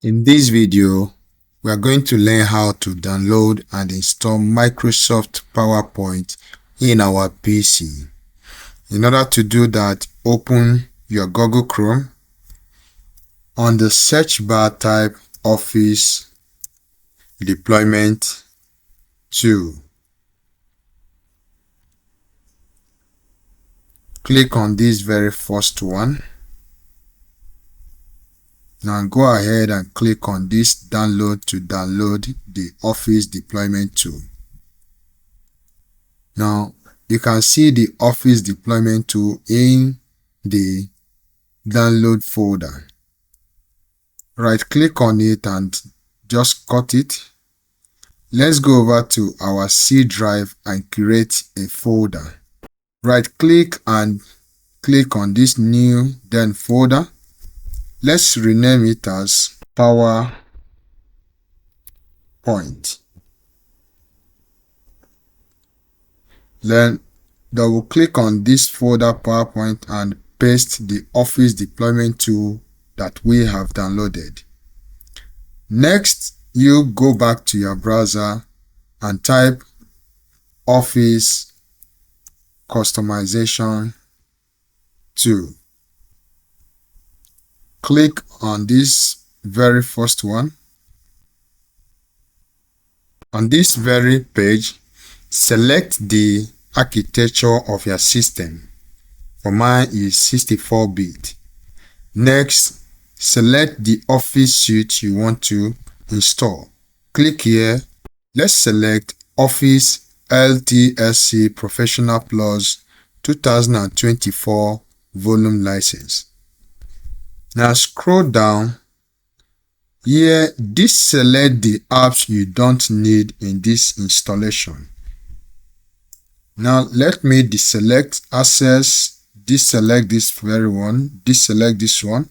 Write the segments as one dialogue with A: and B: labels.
A: In this video, we are going to learn how to download and install Microsoft PowerPoint in our PC. In order to do that, open your Google Chrome. On the search bar, type Office Deployment 2. Click on this very first one. Now go ahead and click on this download to download the Office Deployment 2. Now you can see the Office Deployment 2 in the download folder. Right click on it and just cut it. Let's go over to our C drive and create a folder. Right click and click on this new then folder. Let's rename it as PowerPoint. Then double click on this folder PowerPoint and paste the Office Deployment 2 that we have downloaded. Next, you go back to your browser and type Office Customization 2. Click on this very first one. On this very page, select the architecture of your system. For mine is 64-bit. Next, select the Office suite you want to install. Click here. Let's select Office LTSC Professional Plus 2024 Volume License. Now scroll down. Here, deselect the apps you don't need in this installation. Now let me deselect Access, deselect this very one, deselect this one,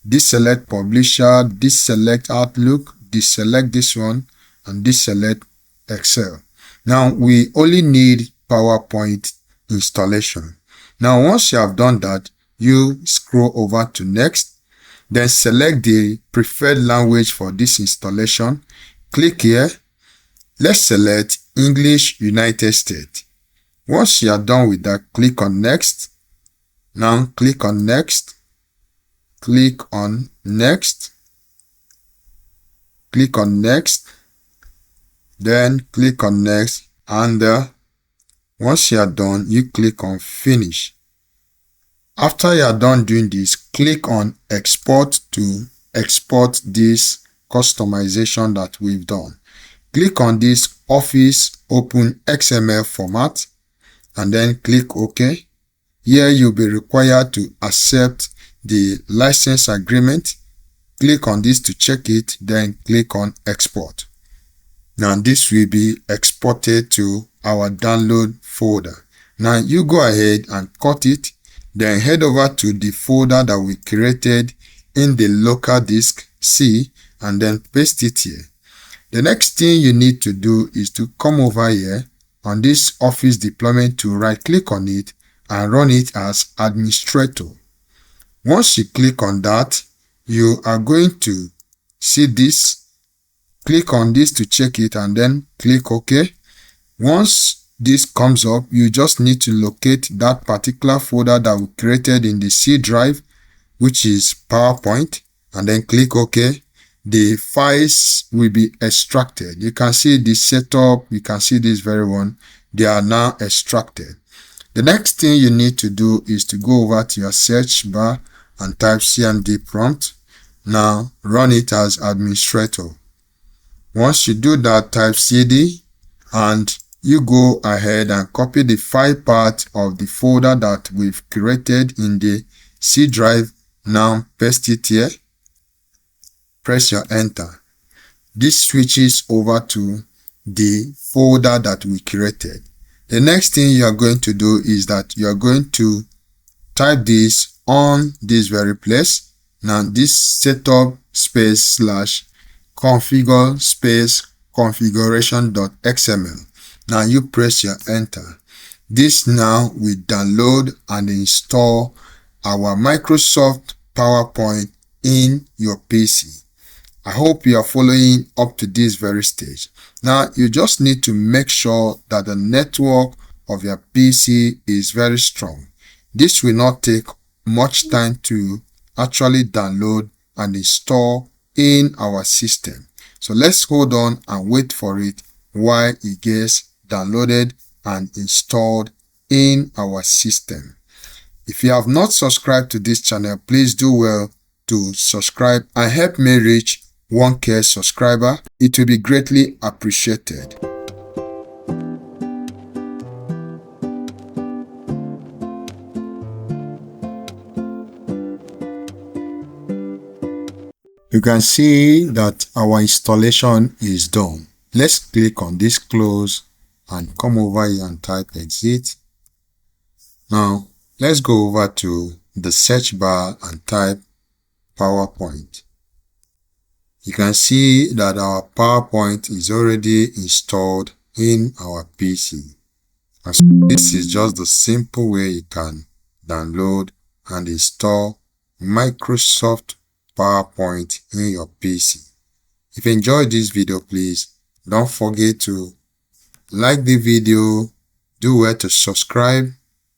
A: deselect Publisher, deselect Outlook, deselect this one, and deselect Excel. Now we only need PowerPoint installation. Now once you have done that, you scroll over to Next, then select the preferred language for this installation. Click here. Let's select English United States. Once you are done with that, click on Next. Now click on Next. Click on Next. Click on Next. Then click on Next, and once you are done, you click on Finish. After you are done doing this, click on Export to export this customization that we've done. Click on this Office Open XML format and then click OK. Here you'll be required to accept the license agreement. Click on this to check it, then click on Export. Now this will be exported to our download folder. Now you go ahead and cut it. Then head over to the folder that we created in the local disk C and then paste it here. The next thing you need to do is to come over here on this Office Deployment to right click on it and run it as administrator. Once you click on that, you are going to see this. Click on this to check it and then click OK. Once this comes up, you just need to locate that particular folder that we created in the C drive, which is PowerPoint, and then click OK. The files will be extracted. You can see the setup, you can see this very one. They are now extracted. The next thing you need to do is to go over to your search bar and type cmd prompt. Now run it as administrator. Once you do that, type cd and you go ahead and copy the file part of the folder that we've created in the C drive. Now paste it here. Press your enter. This switches over to the folder that we created. The next thing you are going to do is that you are going to type this on this very place. Now this setup space / configure space configuration.xml. Now you press your enter. This now will download and install our Microsoft PowerPoint in your PC. I hope you are following up to this very stage. Now, you just need to make sure that the network of your PC is very strong. This will not take much time to actually download and install in our system. So let's hold on and wait for it while it gets downloaded and installed in our system. If you have not subscribed to this channel, please do well to subscribe and help me reach 1K subscriber. It will be greatly appreciated. You can see that our installation is done. Let's click on this close and come over here and type exit. Now, let's go over to the search bar and type PowerPoint. You can see that our PowerPoint is already installed in our PC. And so this is just the simple way you can download and install Microsoft PowerPoint in your PC. If you enjoyed this video, please don't forget to like the video, do well to subscribe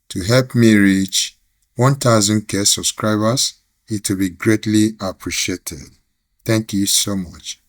A: to help me reach 1000K subscribers. It will be greatly appreciated. Thank you so much.